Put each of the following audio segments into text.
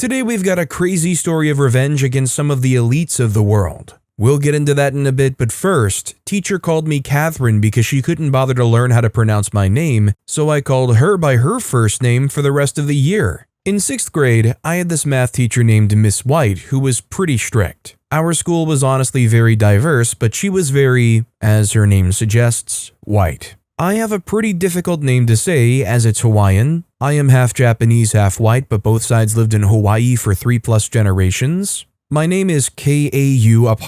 Today we've got a crazy story of revenge against some of the elites of the world. We'll get into that in a bit, but first, teacher called me Katherine because she couldn't bother to learn how to pronounce my name, so I called her by her first name for the rest of the year. In 6th grade, I had this math teacher named Miss White who was pretty strict. Our school was honestly very diverse, but she was very, as her name suggests, white. I have a pretty difficult name to say as it's Hawaiian. I am half Japanese, half white, but both sides lived in Hawaii for 3+ generations. My name is K-A-U''I.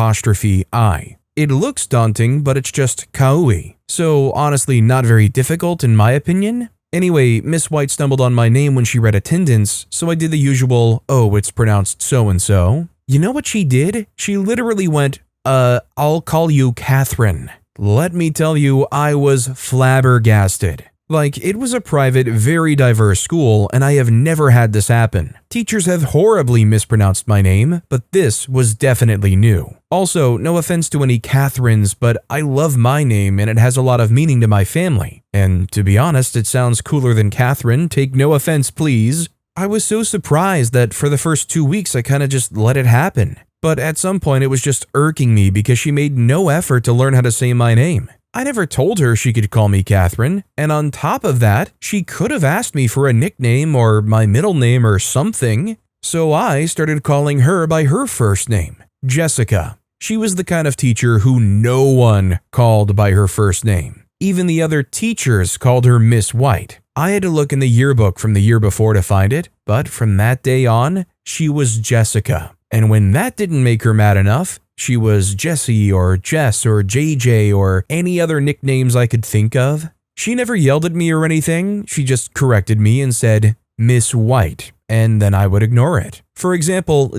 It looks daunting, but it's just Kaui. So honestly, not very difficult in my opinion. Anyway, Miss White stumbled on my name when she read attendance, so I did the usual, oh, it's pronounced so-and-so. You know what she did? She literally went, I'll call you Katherine. Let me tell you, I was flabbergasted. Like, it was a private, very diverse school, and I have never had this happen. Teachers have horribly mispronounced my name, but this was definitely new. Also, no offense to any Katherines, but I love my name and it has a lot of meaning to my family. And to be honest, it sounds cooler than Katherine, take no offense please. I was so surprised that for the first 2 weeks I kinda just let it happen. But at some point it was just irking me because she made no effort to learn how to say my name. I never told her she could call me Katherine, and on top of that, she could have asked me for a nickname or my middle name or something. So I started calling her by her first name, Jessica. She was the kind of teacher who no one called by her first name. Even the other teachers called her Miss White. I had to look in the yearbook from the year before to find it, but from that day on, she was Jessica. And when that didn't make her mad enough, she was Jessie or Jess or JJ or any other nicknames I could think of. She never yelled at me or anything, she just corrected me and said, Miss White, and then I would ignore it. For example,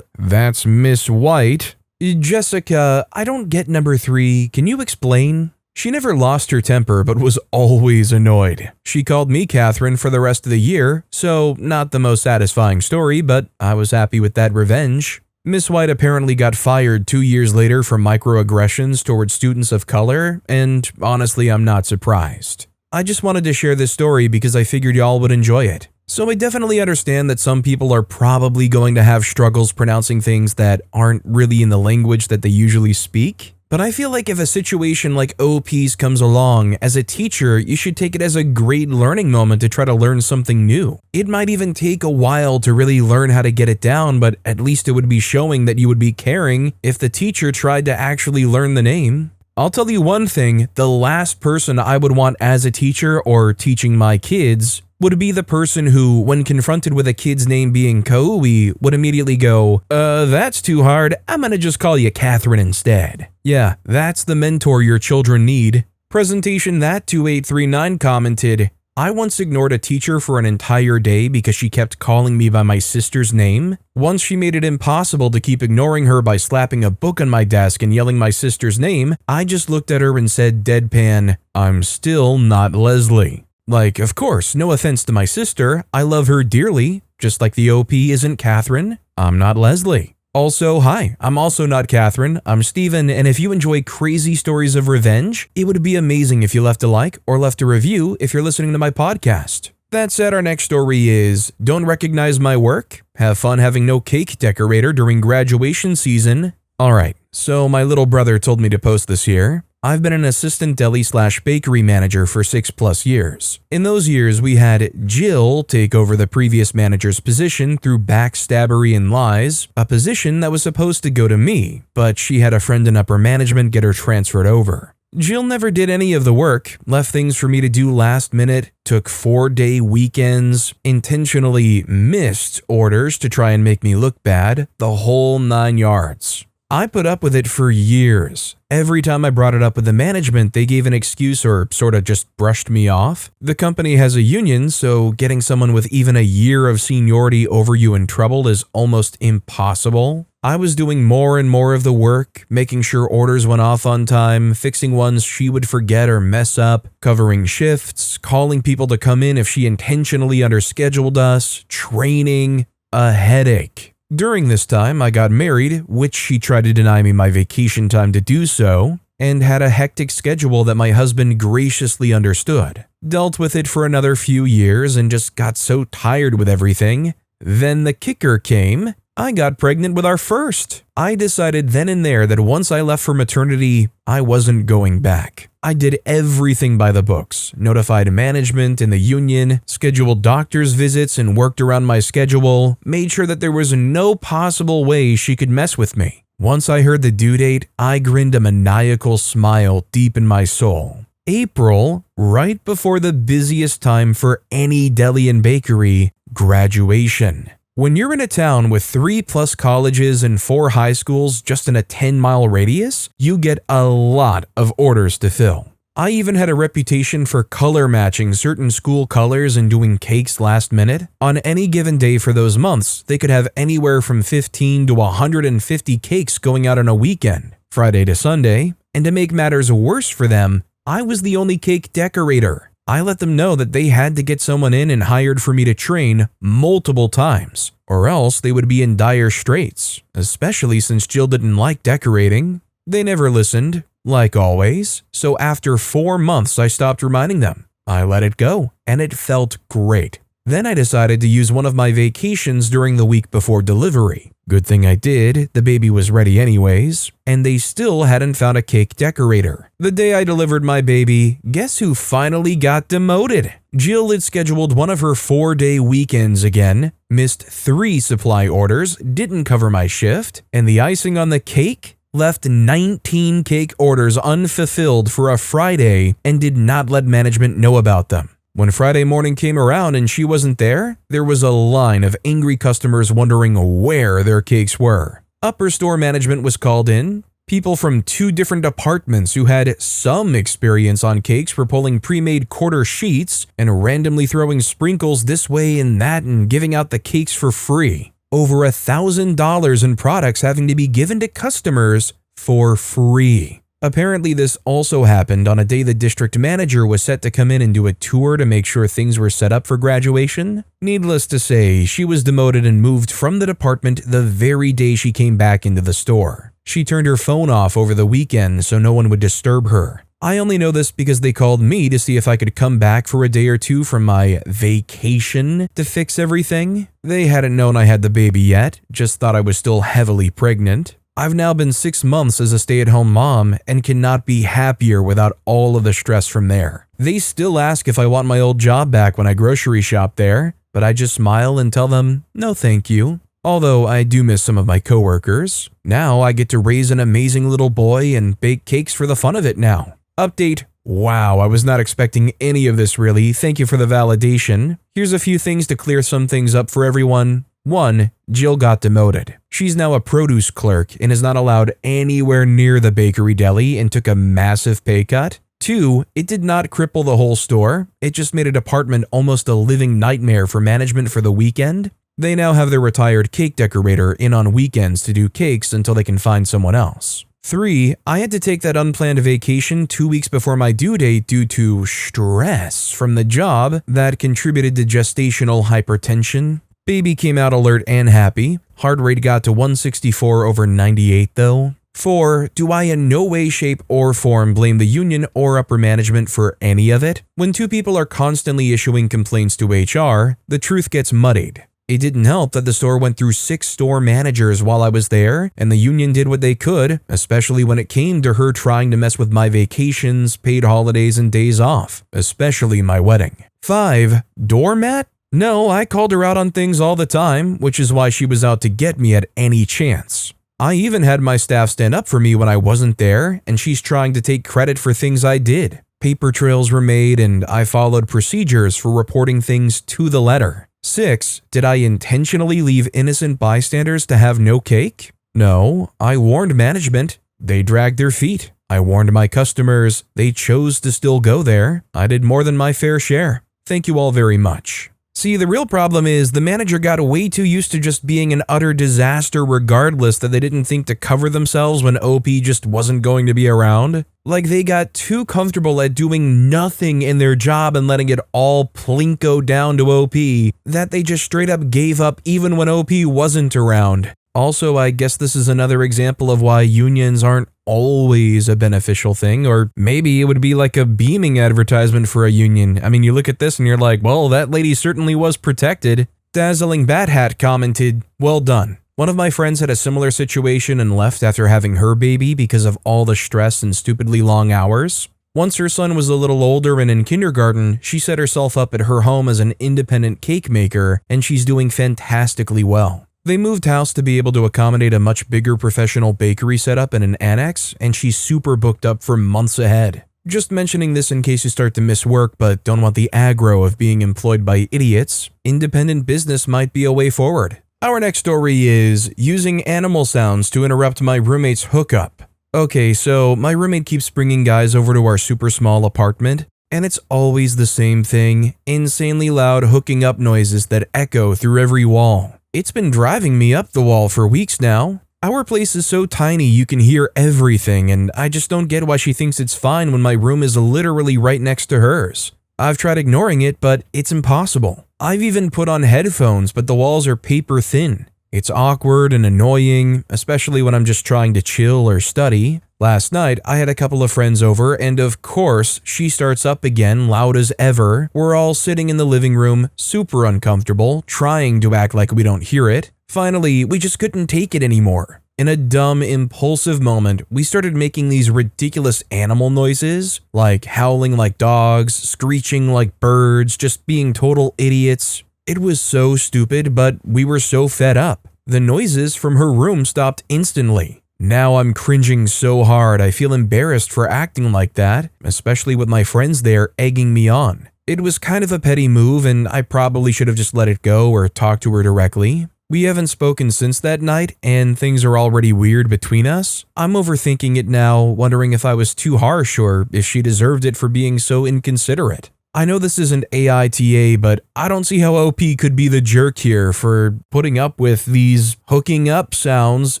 that's Miss White. Jessica, I don't get number 3, can you explain? She never lost her temper but was always annoyed. She called me Katherine for the rest of the year, so not the most satisfying story, but I was happy with that revenge. Miss White apparently got fired 2 years later for microaggressions towards students of color, and honestly I'm not surprised. I just wanted to share this story because I figured y'all would enjoy it. So I definitely understand that some people are probably going to have struggles pronouncing things that aren't really in the language that they usually speak. But I feel like if a situation like OP's comes along, as a teacher, you should take it as a great learning moment to try to learn something new. It might even take a while to really learn how to get it down, but at least it would be showing that you would be caring if the teacher tried to actually learn the name. I'll tell you one thing, the last person I would want as a teacher or teaching my kids would be the person who, when confronted with a kid's name being Kaui, would immediately go, that's too hard, I'm gonna just call you Katherine instead. Yeah, that's the mentor your children need. Presentation That 2839 commented, I once ignored a teacher for an entire day because she kept calling me by my sister's name. Once she made it impossible to keep ignoring her by slapping a book on my desk and yelling my sister's name, I just looked at her and said deadpan, I'm still not Leslie. Like, of course, no offense to my sister, I love her dearly, just like the OP isn't Katherine, I'm not Leslie. Also, hi, I'm also not Katherine, I'm Steven, and if you enjoy crazy stories of revenge, it would be amazing if you left a like or left a review if you're listening to my podcast. That said, our next story is, don't recognize my work? Have fun having no cake decorator during graduation season? Alright, so my little brother told me to post this here. I've been an assistant deli/bakery manager for 6+ years. In those years, we had Jill take over the previous manager's position through backstabbery and lies, a position that was supposed to go to me, but she had a friend in upper management get her transferred over. Jill never did any of the work, left things for me to do last minute, took 4-day weekends, intentionally missed orders to try and make me look bad, the whole 9 yards. I put up with it for years. Every time I brought it up with the management, they gave an excuse or sorta just brushed me off. The company has a union, so getting someone with even a year of seniority over you in trouble is almost impossible. I was doing more and more of the work, making sure orders went off on time, fixing ones she would forget or mess up, covering shifts, calling people to come in if she intentionally underscheduled us, training, a headache. During this time, I got married, which she tried to deny me my vacation time to do so, and had a hectic schedule that my husband graciously understood. Dealt with it for another few years and just got so tired with everything. Then the kicker came. I got pregnant with our first. I decided then and there that once I left for maternity, I wasn't going back. I did everything by the books, notified management and the union, scheduled doctor's visits and worked around my schedule, made sure that there was no possible way she could mess with me. Once I heard the due date, I grinned a maniacal smile deep in my soul. April, right before the busiest time for any deli and bakery, graduation. When you're in a town with 3+ colleges and 4 high schools just in a 10-mile radius, you get a lot of orders to fill. I even had a reputation for color matching certain school colors and doing cakes last minute. On any given day for those months, they could have anywhere from 15 to 150 cakes going out on a weekend, Friday to Sunday, and to make matters worse for them, I was the only cake decorator. I let them know that they had to get someone in and hired for me to train multiple times, or else they would be in dire straits, especially since Jill didn't like decorating. They never listened, like always, so after 4 months I stopped reminding them. I let it go, and it felt great. Then I decided to use one of my vacations during the week before delivery. Good thing I did, the baby was ready anyways, and they still hadn't found a cake decorator. The day I delivered my baby, guess who finally got demoted? Jill had scheduled one of her 4-day weekends again, missed 3 supply orders, didn't cover my shift, and the icing on the cake? Left 19 cake orders unfulfilled for a Friday and did not let management know about them. When Friday morning came around and she wasn't there was a line of angry customers wondering where their cakes were. Upper store management was called in. People from 2 different departments who had some experience on cakes were pulling pre-made quarter sheets and randomly throwing sprinkles this way and that and giving out the cakes for free. Over $1,000 in products having to be given to customers for free. Apparently, this also happened on a day the district manager was set to come in and do a tour to make sure things were set up for graduation. Needless to say, she was demoted and moved from the department the very day she came back into the store. She turned her phone off over the weekend so no one would disturb her. I only know this because they called me to see if I could come back for a day or 2 from my vacation to fix everything. They hadn't known I had the baby yet, just thought I was still heavily pregnant. I've now been 6 months as a stay-at-home mom and cannot be happier without all of the stress from there. They still ask if I want my old job back when I grocery shop there, but I just smile and tell them, no thank you. Although I do miss some of my coworkers. Now I get to raise an amazing little boy and bake cakes for the fun of it now. Update. Wow, I was not expecting any of this really. Thank you for the validation. Here's a few things to clear some things up for everyone. 1. Jill got demoted. She's now a produce clerk and is not allowed anywhere near the bakery deli and took a massive pay cut. 2. It did not cripple the whole store. It just made a department almost a living nightmare for management for the weekend. They now have their retired cake decorator in on weekends to do cakes until they can find someone else. 3. I had to take that unplanned vacation 2 weeks before my due date due to stress from the job that contributed to gestational hypertension. Baby came out alert and happy. Heart rate got to 164/98 though. 4. Do I in no way, shape, or form blame the union or upper management for any of it? When 2 people are constantly issuing complaints to HR, the truth gets muddied. It didn't help that the store went through 6 store managers while I was there, and the union did what they could, especially when it came to her trying to mess with my vacations, paid holidays, and days off, especially my wedding. 5. Doormat? No, I called her out on things all the time, which is why she was out to get me at any chance. I even had my staff stand up for me when I wasn't there, and she's trying to take credit for things I did. Paper trails were made, and I followed procedures for reporting things to the letter. 6. Did I intentionally leave innocent bystanders to have no cake? No, I warned management. They dragged their feet. I warned my customers. They chose to still go there. I did more than my fair share. Thank you all very much. See, the real problem is the manager got way too used to just being an utter disaster regardless that they didn't think to cover themselves when OP just wasn't going to be around. Like they got too comfortable at doing nothing in their job and letting it all plinko down to OP that they just straight up gave up even when OP wasn't around. Also, I guess this is another example of why unions aren't always a beneficial thing, or maybe it would be like a beaming advertisement for a union. I mean, you look at this and you're like, well, that lady certainly was protected. Dazzling Bat Hat commented, "Well done. One of my friends had a similar situation and left after having her baby because of all the stress and stupidly long hours. Once her son was a little older and in kindergarten, she set herself up at her home as an independent cake maker, and she's doing fantastically well. They moved house to be able to accommodate a much bigger professional bakery setup and an annex, and she's super booked up for months ahead. Just mentioning this in case you start to miss work but don't want the aggro of being employed by idiots, independent business might be a way forward." Our next story is using animal sounds to interrupt my roommate's hookup. Okay, so my roommate keeps bringing guys over to our super small apartment, and it's always the same thing, insanely loud hooking up noises that echo through every wall. It's been driving me up the wall for weeks now. Our place is so tiny you can hear everything, and I just don't get why she thinks it's fine when my room is literally right next to hers. I've tried ignoring it, but it's impossible. I've even put on headphones, but the walls are paper thin. It's awkward and annoying, especially when I'm just trying to chill or study. Last night, I had a couple of friends over, and of course, she starts up again, loud as ever. We're all sitting in the living room, super uncomfortable, trying to act like we don't hear it. Finally, we just couldn't take it anymore. In a dumb, impulsive moment, we started making these ridiculous animal noises, like howling like dogs, screeching like birds, just being total idiots. It was so stupid, but we were so fed up. The noises from her room stopped instantly. Now I'm cringing so hard I feel embarrassed for acting like that, especially with my friends there egging me on. It was kind of a petty move and I probably should have just let it go or talked to her directly. We haven't spoken since that night and things are already weird between us. I'm overthinking it now, wondering if I was too harsh or if she deserved it for being so inconsiderate. I know this isn't AITA, but I don't see how OP could be the jerk here for putting up with these hooking up sounds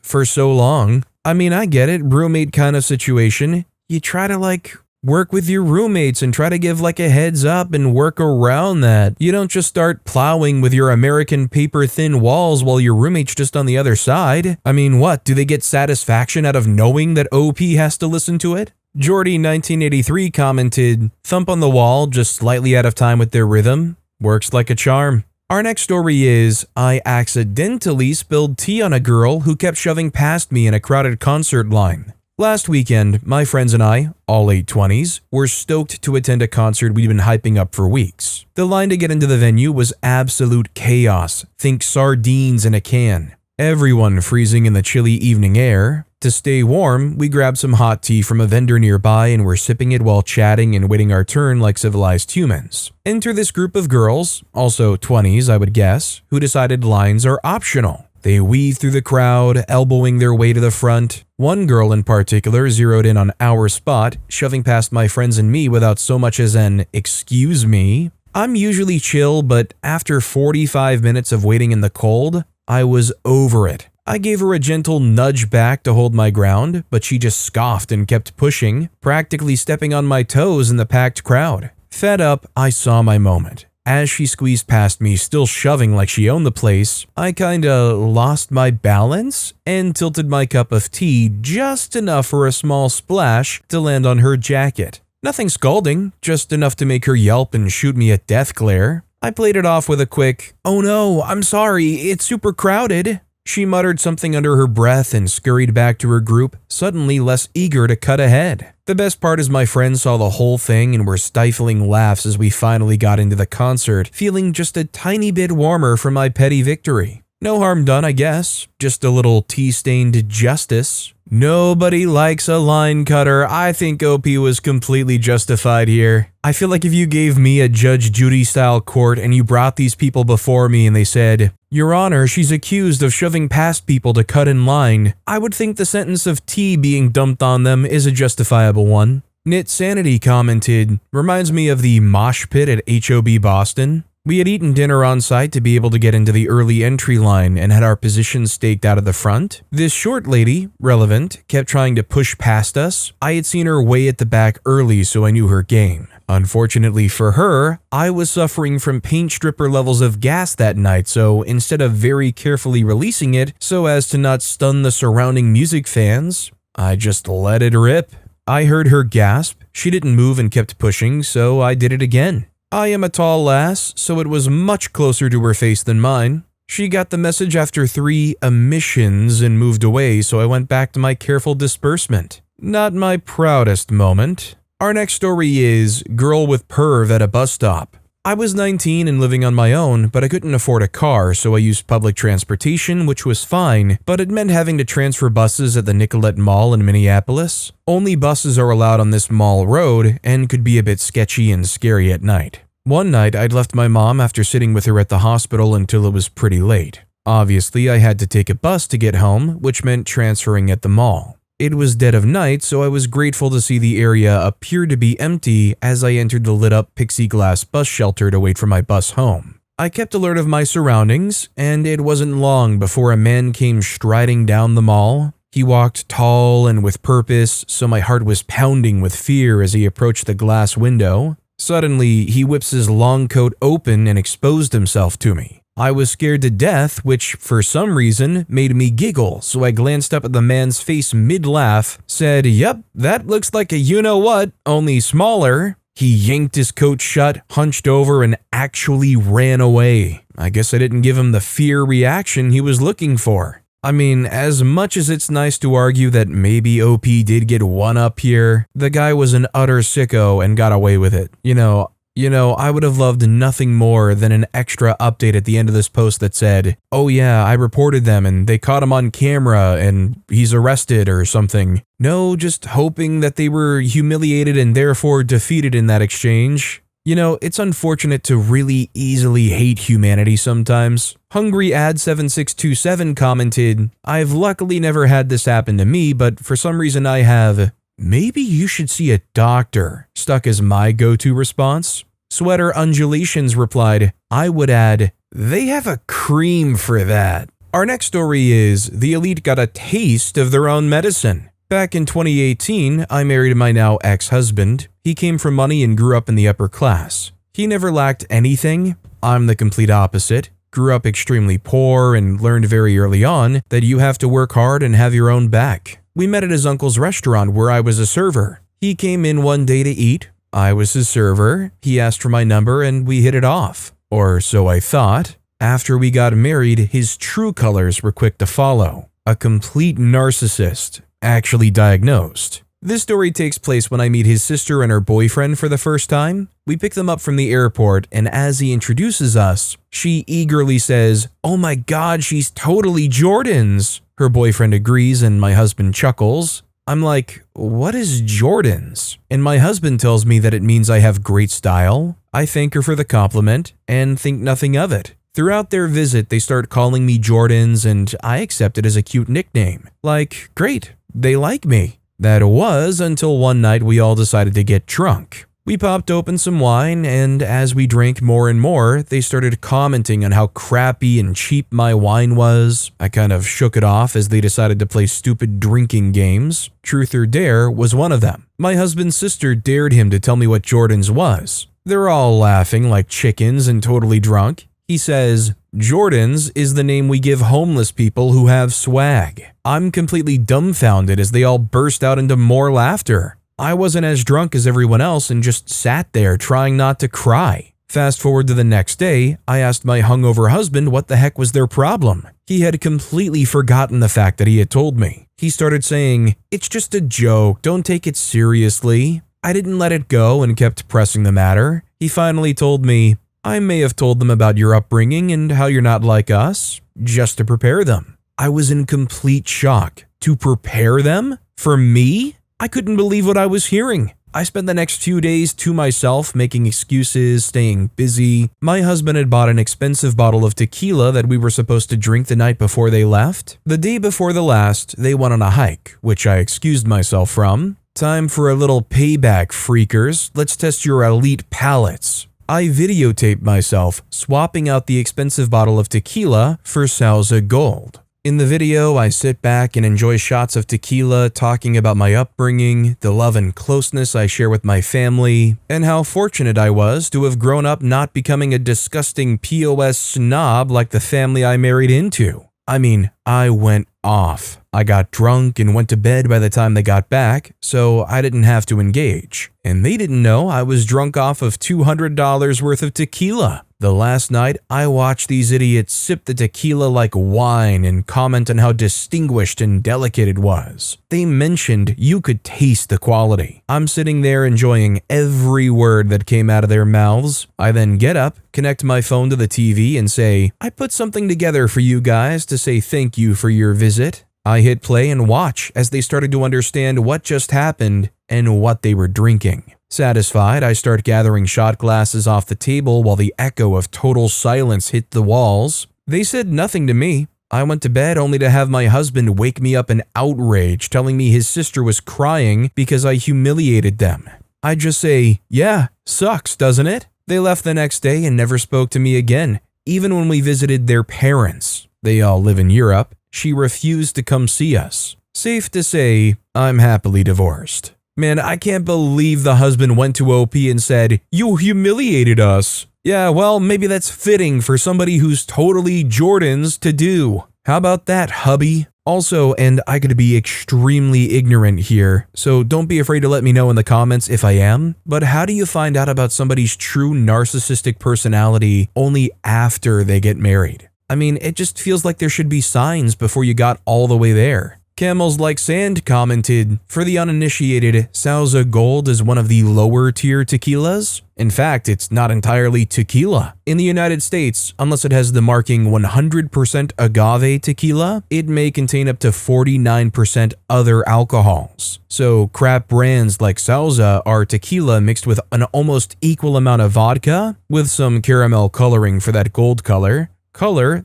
for so long. I mean, I get it, roommate kind of situation. You try to work with your roommates and try to give a heads up and work around that. You don't just start plowing with your American paper thin walls while your roommate's just on the other side. I mean, what, do they get satisfaction out of knowing that OP has to listen to it? Jordy 1983 commented, "Thump on the wall, just slightly out of time with their rhythm. Works like a charm." Our next story is, I accidentally spilled tea on a girl who kept shoving past me in a crowded concert line. Last weekend, my friends and I, all late 20s, were stoked to attend a concert we'd been hyping up for weeks. The line to get into the venue was absolute chaos. Think sardines in a can. Everyone freezing in the chilly evening air. To stay warm, we grabbed some hot tea from a vendor nearby and were sipping it while chatting and waiting our turn like civilized humans. Enter this group of girls, also 20s I would guess, who decided lines are optional. They weave through the crowd, elbowing their way to the front. One girl in particular zeroed in on our spot, shoving past my friends and me without so much as an "excuse me." I'm usually chill, but after 45 minutes of waiting in the cold, I was over it. I gave her a gentle nudge back to hold my ground, but she just scoffed and kept pushing, practically stepping on my toes in the packed crowd. Fed up, I saw my moment. As she squeezed past me, still shoving like she owned the place, I kinda lost my balance and tilted my cup of tea just enough for a small splash to land on her jacket. Nothing scalding, just enough to make her yelp and shoot me a death glare. I played it off with a quick, "Oh no, I'm sorry, it's super crowded." She muttered something under her breath and scurried back to her group, suddenly less eager to cut ahead. The best part is my friends saw the whole thing and were stifling laughs as we finally got into the concert, feeling just a tiny bit warmer for my petty victory. No harm done, I guess. Just a little tea-stained justice. Nobody likes a line cutter. I think OP was completely justified here. I feel like if you gave me a Judge Judy-style court and you brought these people before me and they said, "Your Honor, she's accused of shoving past people to cut in line," I would think the sentence of tea being dumped on them is a justifiable one. Knit Sanity commented, "Reminds me of the mosh pit at HOB Boston. We had eaten dinner on site to be able to get into the early entry line and had our positions staked out of the front. This short lady, Relevant, kept trying to push past us. I had seen her way at the back early, so I knew her game. Unfortunately for her, I was suffering from paint stripper levels of gas that night, so instead of very carefully releasing it so as to not stun the surrounding music fans, I just let it rip. I heard her gasp. She didn't move and kept pushing, so I did it again. I am a tall lass, so it was much closer to her face than mine. She got the message after 3 emissions and moved away, so I went back to my careful disbursement. Not my proudest moment. Our next story is Girl with Perv at a Bus Stop. I was 19 and living on my own, but I couldn't afford a car, so I used public transportation, which was fine, but it meant having to transfer buses at the Nicollet Mall in Minneapolis. Only buses are allowed on this mall road and could be a bit sketchy and scary at night. One night, I'd left my mom after sitting with her at the hospital until it was pretty late. Obviously, I had to take a bus to get home, which meant transferring at the mall. It was dead of night, so I was grateful to see the area appear to be empty as I entered the lit-up pixie glass bus shelter to wait for my bus home. I kept alert of my surroundings, and it wasn't long before a man came striding down the mall. He walked tall and with purpose, so my heart was pounding with fear as he approached the glass window. Suddenly, he whips his long coat open and exposed himself to me. I was scared to death, which for some reason made me giggle, so I glanced up at the man's face mid-laugh, said, "Yep, that looks like a you-know-what, only smaller." He yanked his coat shut, hunched over, and actually ran away. I guess I didn't give him the fear reaction he was looking for. I mean, as much as it's nice to argue that maybe OP did get one up here, the guy was an utter sicko and got away with it. You know, I would have loved nothing more than an extra update at the end of this post that said, "Oh yeah, I reported them and they caught him on camera and he's arrested," or something. No, just hoping that they were humiliated and therefore defeated in that exchange. You know, it's unfortunate to really easily hate humanity sometimes. Hungry Ad 7627 commented, "I've luckily never had this happen to me, but for some reason I have. Maybe you should see a doctor," stuck as my go-to response. Sweater Undulations replied, "I would add, they have a cream for that." Our next story is, the elite got a taste of their own medicine. Back in 2018, I married my now ex-husband. He came from money and grew up in the upper class. He never lacked anything. I'm the complete opposite. Grew up extremely poor and learned very early on that you have to work hard and have your own back. We met at his uncle's restaurant where I was a server. He came in one day to eat. I was his server. He asked for my number and we hit it off. Or so I thought. After we got married, his true colors were quick to follow. A complete narcissist, actually diagnosed. This story takes place when I meet his sister and her boyfriend for the first time. We pick them up from the airport, and as he introduces us, she eagerly says, "Oh my god, she's totally Jordan's." Her boyfriend agrees and my husband chuckles. I'm like, "What is Jordan's?" And my husband tells me that it means I have great style. I thank her for the compliment and think nothing of it. Throughout their visit, they start calling me Jordan's and I accept it as a cute nickname. Like, great, they like me. That was until one night we all decided to get drunk. We popped open some wine, and as we drank more and more, they started commenting on how crappy and cheap my wine was. I kind of shook it off as they decided to play stupid drinking games. Truth or Dare was one of them. My husband's sister dared him to tell me what Jordan's was. They're all laughing like chickens and totally drunk. He says, "Jordan's is the name we give homeless people who have swag." I'm completely dumbfounded as they all burst out into more laughter. I wasn't as drunk as everyone else and just sat there trying not to cry. Fast forward to the next day, I asked my hungover husband what the heck was their problem. He had completely forgotten the fact that he had told me. He started saying, "It's just a joke, don't take it seriously." I didn't let it go and kept pressing the matter. He finally told me, "I may have told them about your upbringing and how you're not like us, just to prepare them." I was in complete shock. To prepare them? For me? I couldn't believe what I was hearing. I spent the next few days to myself, making excuses, staying busy. My husband had bought an expensive bottle of tequila that we were supposed to drink the night before they left. The day before the last, they went on a hike, which I excused myself from. Time for a little payback, freakers. Let's test your elite palates. I videotaped myself swapping out the expensive bottle of tequila for Salsa Gold. In the video, I sit back and enjoy shots of tequila, talking about my upbringing, the love and closeness I share with my family, and how fortunate I was to have grown up not becoming a disgusting POS snob like the family I married into. I mean, I went off. I got drunk and went to bed by the time they got back, so I didn't have to engage. And they didn't know I was drunk off of $200 worth of tequila. The last night, I watched these idiots sip the tequila like wine and comment on how distinguished and delicate it was. They mentioned you could taste the quality. I'm sitting there enjoying every word that came out of their mouths. I then get up, connect my phone to the TV and say, I put something together for you guys to say thank you for your visit. I hit play and watch as they started to understand what just happened and what they were drinking. Satisfied, I start gathering shot glasses off the table while the echo of total silence hit the walls. They said nothing to me. I went to bed only to have my husband wake me up in outrage, telling me his sister was crying because I humiliated them. I just say, yeah, sucks, doesn't it? They left the next day and never spoke to me again, even when we visited their parents. They all live in Europe. She refused to come see us. Safe to say, I'm happily divorced. Man, I can't believe the husband went to OP and said, you humiliated us. Yeah, well, maybe that's fitting for somebody who's totally Jordan's to do. How about that, hubby? Also, and I could be extremely ignorant here, so don't be afraid to let me know in the comments if I am, but how do you find out about somebody's true narcissistic personality only after they get married? I mean, it just feels like there should be signs before you got all the way there. Camels Like Sand commented, for the uninitiated, Sauza Gold is one of the lower tier tequilas. In fact, it's not entirely tequila. In the United States, unless it has the marking 100% agave tequila, it may contain up to 49% other alcohols. So crap brands like Sauza are tequila mixed with an almost equal amount of vodka, with some caramel coloring for that gold color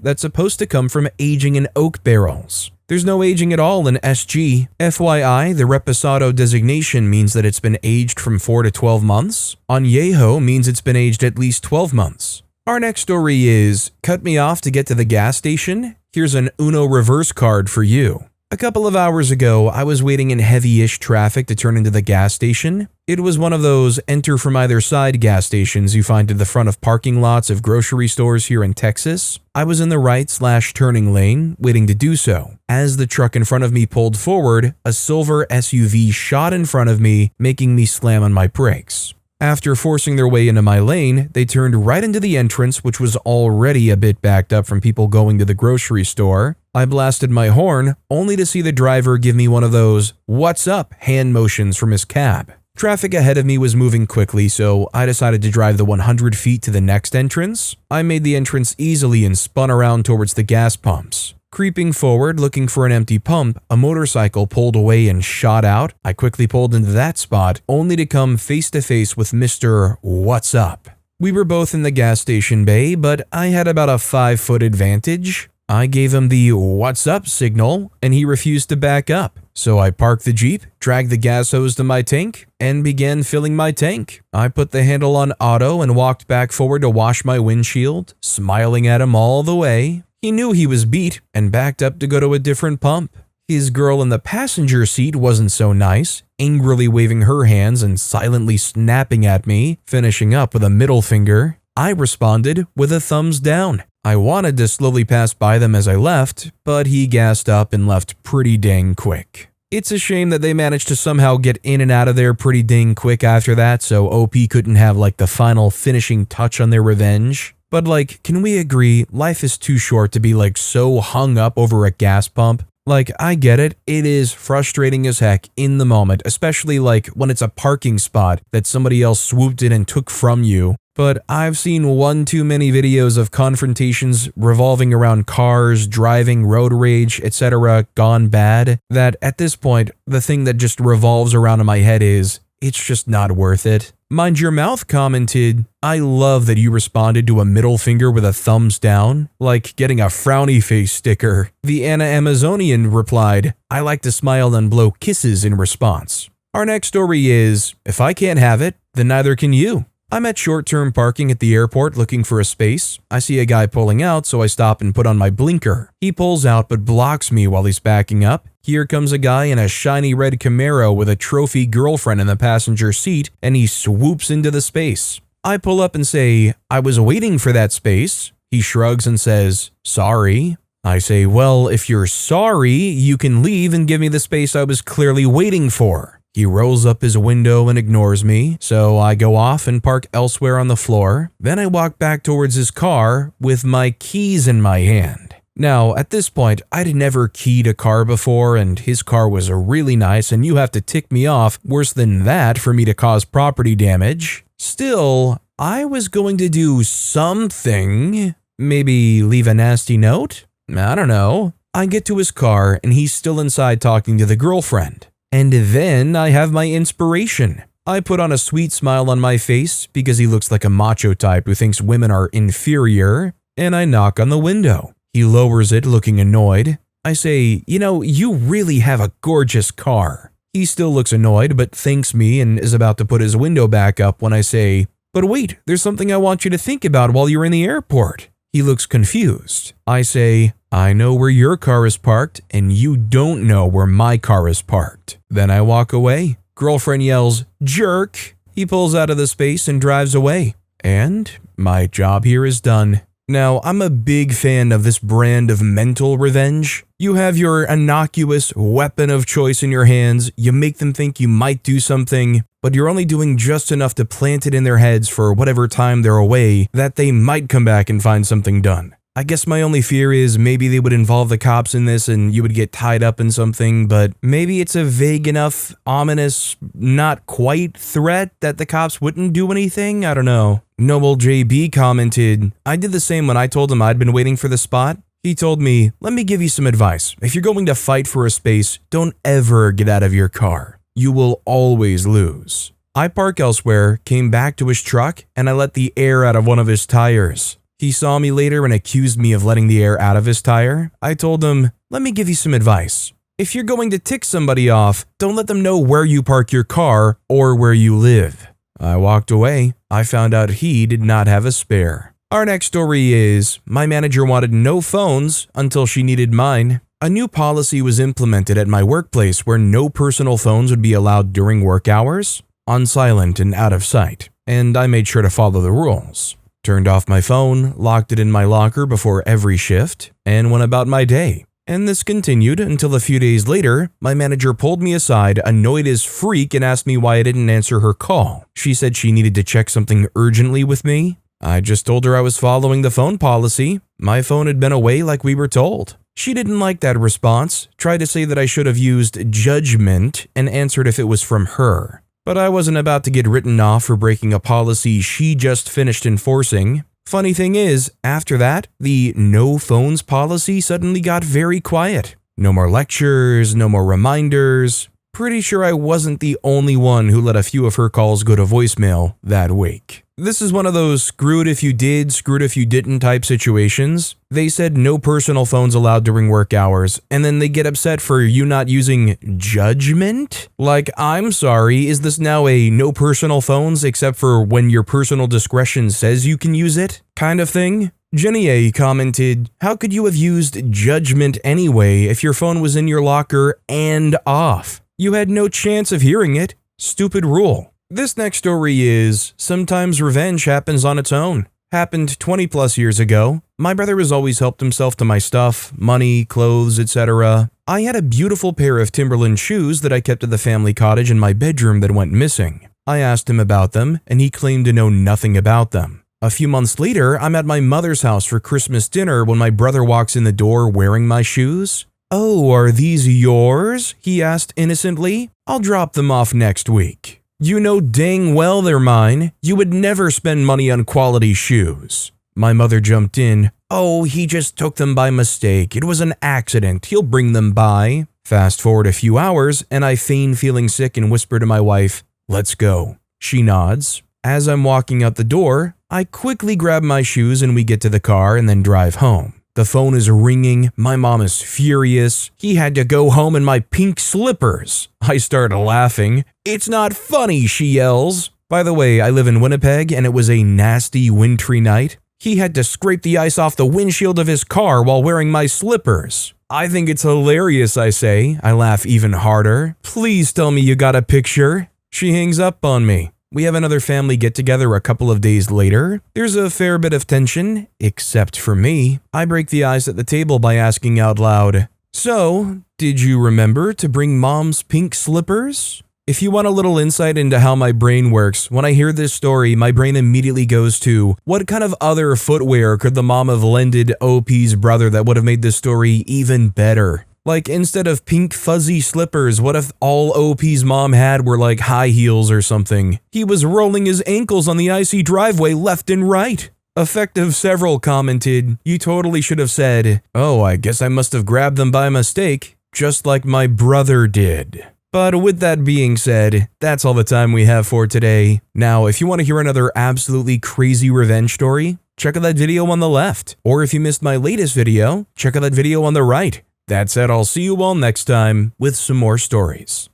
that's supposed to come from aging in oak barrels. There's no aging at all in SG. FYI, the Reposado designation means that it's been aged from 4 to 12 months. Añejo means it's been aged at least 12 months. Our next story is, cut me off to get to the gas station? Here's an Uno reverse card for you. A couple of hours ago, I was waiting in heavy-ish traffic to turn into the gas station. It was one of those enter from either side gas stations you find at the front of parking lots of grocery stores here in Texas. I was in the right/turning lane, waiting to do so. As the truck in front of me pulled forward, a silver SUV shot in front of me, making me slam on my brakes. After forcing their way into my lane, they turned right into the entrance, which was already a bit backed up from people going to the grocery store. I blasted my horn, only to see the driver give me one of those "what's up" hand motions from his cab. Traffic ahead of me was moving quickly, so I decided to drive the 100 feet to the next entrance. I made the entrance easily and spun around towards the gas pumps. Creeping forward, looking for an empty pump, a motorcycle pulled away and shot out. I quickly pulled into that spot, only to come face to face with Mr. What's Up. We were both in the gas station bay, but I had about a 5-foot advantage. I gave him the "what's up" signal, and he refused to back up. So I parked the Jeep, dragged the gas hose to my tank, and began filling my tank. I put the handle on auto and walked back forward to wash my windshield, smiling at him all the way. He knew he was beat and backed up to go to a different pump. His girl in the passenger seat wasn't so nice, angrily waving her hands and silently snapping at me, finishing up with a middle finger. I responded with a thumbs down. I wanted to slowly pass by them as I left, but he gassed up and left pretty dang quick. It's a shame that they managed to somehow get in and out of there pretty dang quick after that, so OP couldn't have like the final finishing touch on their revenge. But like, can we agree life is too short to be like so hung up over a gas pump? Like, I get it, it is frustrating as heck in the moment, especially like when it's a parking spot that somebody else swooped in and took from you. But I've seen one too many videos of confrontations revolving around cars, driving, road rage, etc. gone bad, that at this point, the thing that just revolves around in my head is, it's just not worth it. Mind Your Mouth commented, I love that you responded to a middle finger with a thumbs down, like getting a frowny face sticker. The Anna Amazonian replied, I like to smile and blow kisses in response. Our next story is, if I can't have it, then neither can you. I'm at short-term parking at the airport looking for a space. I see a guy pulling out, so I stop and put on my blinker. He pulls out but blocks me while he's backing up. Here comes a guy in a shiny red Camaro with a trophy girlfriend in the passenger seat, and he swoops into the space. I pull up and say, I was waiting for that space. He shrugs and says, sorry. I say, well, if you're sorry, you can leave and give me the space I was clearly waiting for. He rolls up his window and ignores me, so I go off and park elsewhere on the floor. Then I walk back towards his car with my keys in my hand. Now, at this point, I'd never keyed a car before, and his car was really nice, and you have to tick me off worse than that for me to cause property damage. Still, I was going to do something. Maybe leave a nasty note? I don't know. I get to his car, and he's still inside talking to the girlfriend. And then I have my inspiration. I put on a sweet smile on my face because he looks like a macho type who thinks women are inferior, and I knock on the window. He lowers it, looking annoyed. I say, you really have a gorgeous car. He still looks annoyed, but thanks me and is about to put his window back up when I say, but wait, there's something I want you to think about while you're in the airport. He looks confused. I say, I know where your car is parked, and you don't know where my car is parked. Then I walk away. Girlfriend yells, jerk. He pulls out of the space and drives away. And my job here is done. Now, I'm a big fan of this brand of mental revenge. You have your innocuous weapon of choice in your hands, you make them think you might do something, but you're only doing just enough to plant it in their heads for whatever time they're away that they might come back and find something done. I guess my only fear is maybe they would involve the cops in this and you would get tied up in something, but maybe it's a vague enough, ominous, not quite threat that the cops wouldn't do anything? I don't know. Noble JB commented, I did the same when I told him I'd been waiting for the spot. He told me, let me give you some advice. If you're going to fight for a space, don't ever get out of your car. You will always lose. I park elsewhere, came back to his truck, and I let the air out of one of his tires. He saw me later and accused me of letting the air out of his tire. I told him, let me give you some advice. If you're going to tick somebody off, don't let them know where you park your car or where you live. I walked away. I found out he did not have a spare. Our next story is, my manager wanted no phones until she needed mine. A new policy was implemented at my workplace where no personal phones would be allowed during work hours, on silent and out of sight, and I made sure to follow the rules. Turned off my phone, locked it in my locker before every shift, and went about my day. And this continued until a few days later, my manager pulled me aside, annoyed as freak, and asked me why I didn't answer her call. She said she needed to check something urgently with me. I just told her I was following the phone policy. My phone had been away like we were told. She didn't like that response, tried to say that I should have used judgment, and answered if it was from her. But I wasn't about to get written off for breaking a policy she just finished enforcing. Funny thing is, after that, the no phones policy suddenly got very quiet. No more lectures, no more reminders. Pretty sure I wasn't the only one who let a few of her calls go to voicemail that week. This is one of those screw it if you did, screw it if you didn't type situations. They said no personal phones allowed during work hours, and then they get upset for you not using judgment? Like, I'm sorry, is this now a no personal phones except for when your personal discretion says you can use it kind of thing? Jenny A commented, how could you have used judgment anyway if your phone was in your locker and off? You had no chance of hearing it. Stupid rule. This next story is, sometimes revenge happens on its own. Happened 20 plus years ago. My brother has always helped himself to my stuff, money, clothes, etc. I had a beautiful pair of Timberland shoes that I kept at the family cottage in my bedroom that went missing. I asked him about them, and he claimed to know nothing about them. A few months later, I'm at my mother's house for Christmas dinner when my brother walks in the door wearing my shoes. Oh, are these yours? He asked innocently. I'll drop them off next week. You know dang well they're mine. You would never spend money on quality shoes. My mother jumped in. Oh, he just took them by mistake. It was an accident. He'll bring them by. Fast forward a few hours, and I feign feeling sick and whisper to my wife, let's go. She nods. As I'm walking out the door, I quickly grab my shoes and we get to the car and then drive home. The phone is ringing, my mom is furious. He had to go home in my pink slippers. I start laughing. It's not funny, she yells. By the way, I live in Winnipeg and it was a nasty wintry night. He had to scrape the ice off the windshield of his car while wearing my slippers. I think it's hilarious, I say. I laugh even harder. Please tell me you got a picture. She hangs up on me. We have another family get-together a couple of days later. There's a fair bit of tension, except for me. I break the ice at the table by asking out loud, "So, did you remember to bring Mom's pink slippers?" If you want a little insight into how my brain works, when I hear this story, my brain immediately goes to, what kind of other footwear could the mom have lended OP's brother that would have made this story even better? Like, instead of pink fuzzy slippers, what if all OP's mom had were like high heels or something? He was rolling his ankles on the icy driveway left and right. Effective Several commented, "You totally should have said, 'Oh, I guess I must have grabbed them by mistake, just like my brother did.'" But with that being said, that's all the time we have for today. Now, if you want to hear another absolutely crazy revenge story, check out that video on the left. Or if you missed my latest video, check out that video on the right. That said, I'll see you all next time with some more stories.